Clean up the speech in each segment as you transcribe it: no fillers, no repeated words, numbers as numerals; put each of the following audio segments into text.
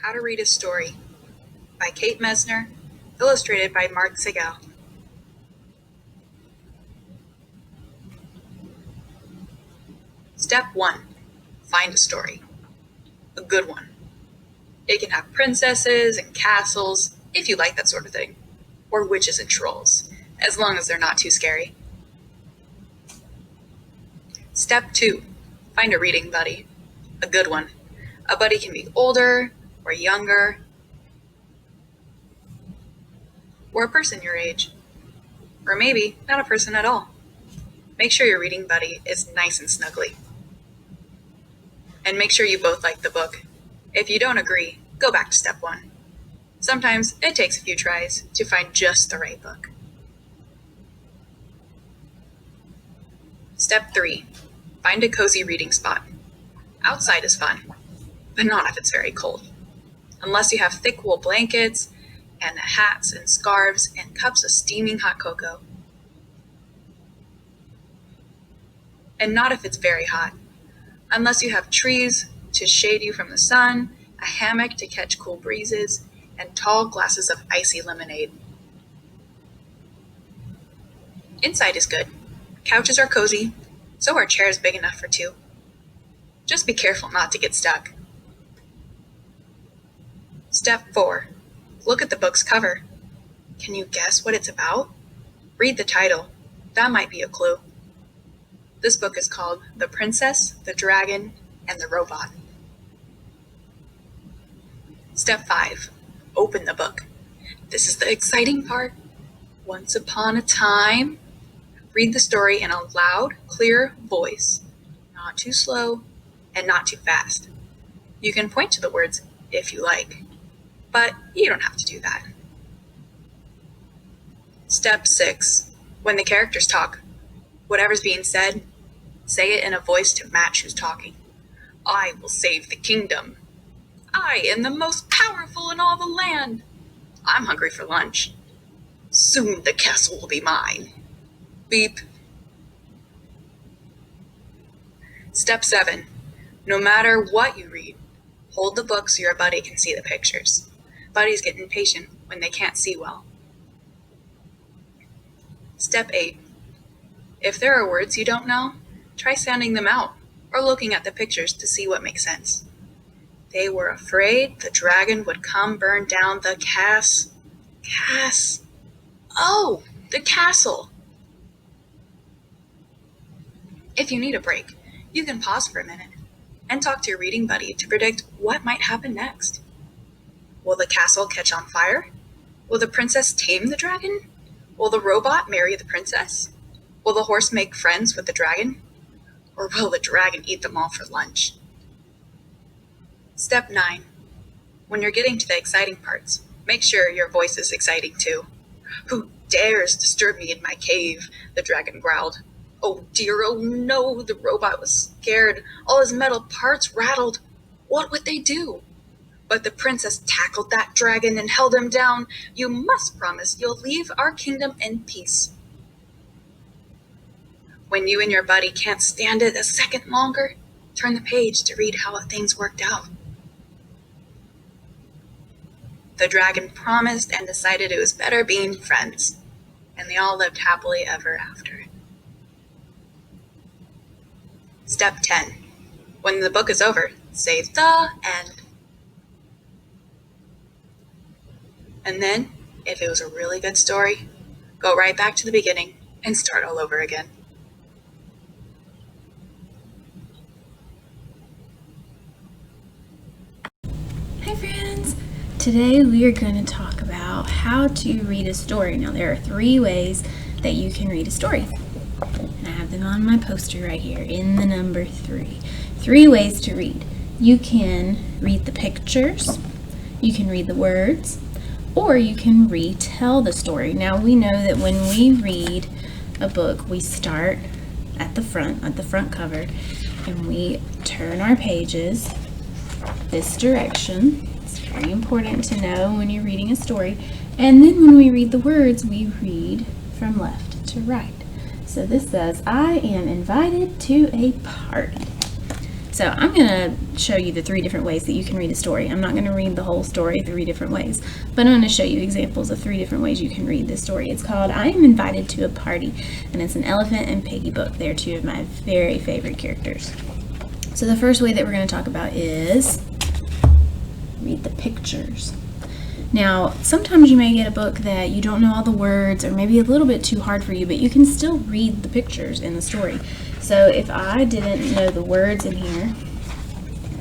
How to Read a Story by Kate Mesner, illustrated by Mark Sigel. Step 1. Find a story. A good one. It can have princesses and castles, if you like that sort of thing, or witches and trolls, as long as they're not too scary. Step 2. Find a reading buddy. A good one. A buddy can be older or younger, or a person your age, or maybe not a person at all. Make sure your reading buddy is nice and snuggly. And make sure you both like the book. If you don't agree, go back to step 1. Sometimes it takes a few tries to find just the right book. Step 3. Find a cozy reading spot. Outside is fun, but not if it's very cold. Unless you have thick wool blankets and hats and scarves and cups of steaming hot cocoa. And not if it's very hot. Unless you have trees to shade you from the sun, a hammock to catch cool breezes, and tall glasses of icy lemonade. Inside is good. Couches are cozy, so are chairs big enough for 2. Just be careful not to get stuck. Step 4. Look at the book's cover. Can you guess what it's about? Read the title. That might be a clue. This book is called The Princess, the Dragon, and the Robot. Step 5. Open the book. This is the exciting part. Once upon a time. Read the story in a loud, clear voice. Not too slow and not too fast. You can point to the words if you like, but you don't have to do that. Step 6. When the characters talk, whatever's being said, say it in a voice to match who's talking. I will save the kingdom. I am the most powerful in all the land. I'm hungry for lunch. Soon the castle will be mine. Beep. Step 7. No matter what you read, hold the book so your buddy can see the pictures. Buddies get impatient when they can't see well. Step 8. If there are words you don't know, try sounding them out or looking at the pictures to see what makes sense. They were afraid the dragon would come burn down the the castle. If you need a break, you can pause for a minute and talk to your reading buddy to predict what might happen next. Will the castle catch on fire? Will the princess tame the dragon? Will the robot marry the princess? Will the horse make friends with the dragon? Or will the dragon eat them all for lunch? Step 9. When you're getting to the exciting parts, make sure your voice is exciting too. Who dares disturb me in my cave? The dragon growled. Oh dear, oh no, the robot was scared. All his metal parts rattled. What would they do? But the princess tackled that dragon and held him down. You must promise you'll leave our kingdom in peace. When you and your buddy can't stand it a second longer, turn the page to read how things worked out. The dragon promised and decided it was better being friends, and they all lived happily ever after. Step 10. When the book is over, say the end. And then, if it was a really good story, go right back to the beginning and start all over again. Hi friends! Today we are going to talk about how to read a story. Now there are 3 ways that you can read a story. And I have them on my poster right here in the number 3. 3 ways to read. You can read the pictures, you can read the words, or you can retell the story. Now we know that when we read a book, we start at the front cover, and we turn our pages this direction. It's very important to know when you're reading a story. And then when we read the words, we read from left to right. So this says, I am invited to a party. So I'm going to show you the 3 different ways that you can read a story. I'm not going to read the whole story 3 different ways, but I'm going to show you examples of 3 different ways you can read this story. It's called I Am Invited to a Party, and it's an elephant and piggy book. They're 2 of my very favorite characters. So the first way that we're going to talk about is read the pictures. Now, sometimes you may get a book that you don't know all the words or maybe a little bit too hard for you, but you can still read the pictures in the story. So if I didn't know the words in here,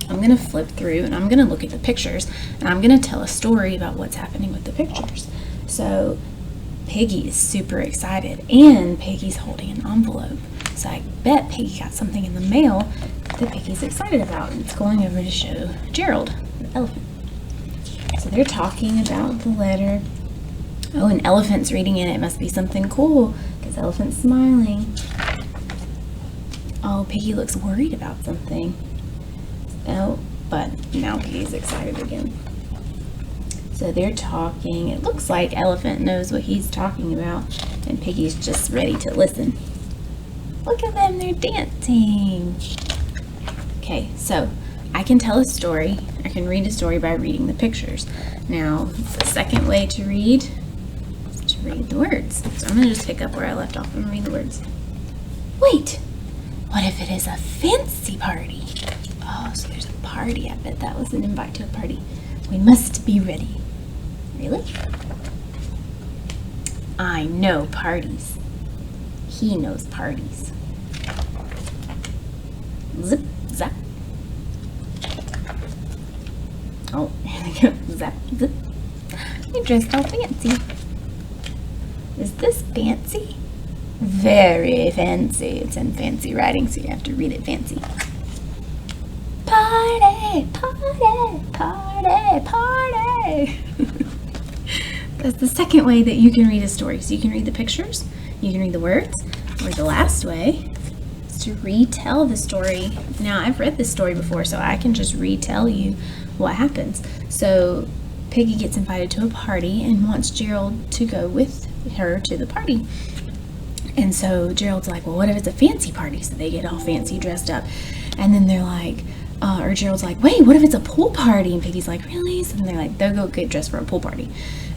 I'm going to flip through and I'm going to look at the pictures and I'm going to tell a story about what's happening with the pictures. So Piggy is super excited and Piggy's holding an envelope. So I bet Piggy got something in the mail that Piggy's excited about. And it's going over to show Gerald, the elephant. So they're talking about the letter. Oh, an elephant's reading it. It must be something cool because elephant's smiling. Oh, Piggy looks worried about something. Oh, but now Piggy's excited again. So they're talking. It looks like elephant knows what he's talking about, and Piggy's just ready to listen. Look at them, they're dancing. Okay, so I can tell a story. I can read a story by reading the pictures. Now, the second way to read is to read the words. So I'm going to just pick up where I left off and read the words. Wait, what if it is a fancy party? Oh, so there's a party. I bet that was an invite to a party. We must be ready. Really? I know parties. He knows parties. Zip, zap. Oh, here they go. Zap, zip. You dressed all fancy. Is this fancy? Very fancy. It's in fancy writing, so you have to read it fancy. Party, party, party, party. That's the second way that you can read a story. So you can read the pictures, you can read the words, or the last way is to retell the story. Now, I've read this story before, so I can just retell you what happens. So Piggy gets invited to a party and wants Gerald to go with her to the party. And so Gerald's like, well, what if it's a fancy party? So they get all fancy dressed up. And then they're like, or Gerald's like, wait, what if it's a pool party? And Piggy's like, really? So they're like, they'll go get dressed for a pool party.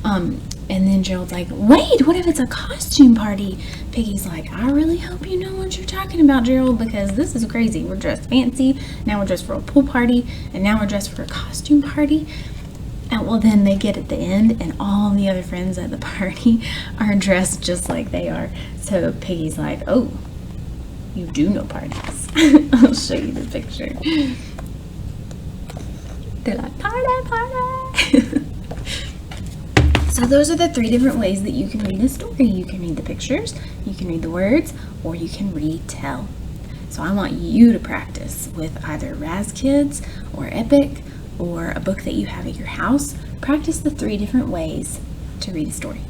And then Gerald's like, wait, what if it's a costume party? Piggy's like, I really hope you know what you're talking about, Gerald, because this is crazy. We're dressed fancy, now we're dressed for a pool party, and now we're dressed for a costume party. And well, then they get at the end, and all the other friends at the party are dressed just like they are. So Piggy's like, oh, you do know parties. I'll show you the picture. They're like, party, party. So those are the 3 different ways that you can read a story. You can read the pictures, you can read the words, or you can retell. So I want you to practice with either Raz Kids or Epic or a book that you have at your house. Practice the 3 different ways to read a story.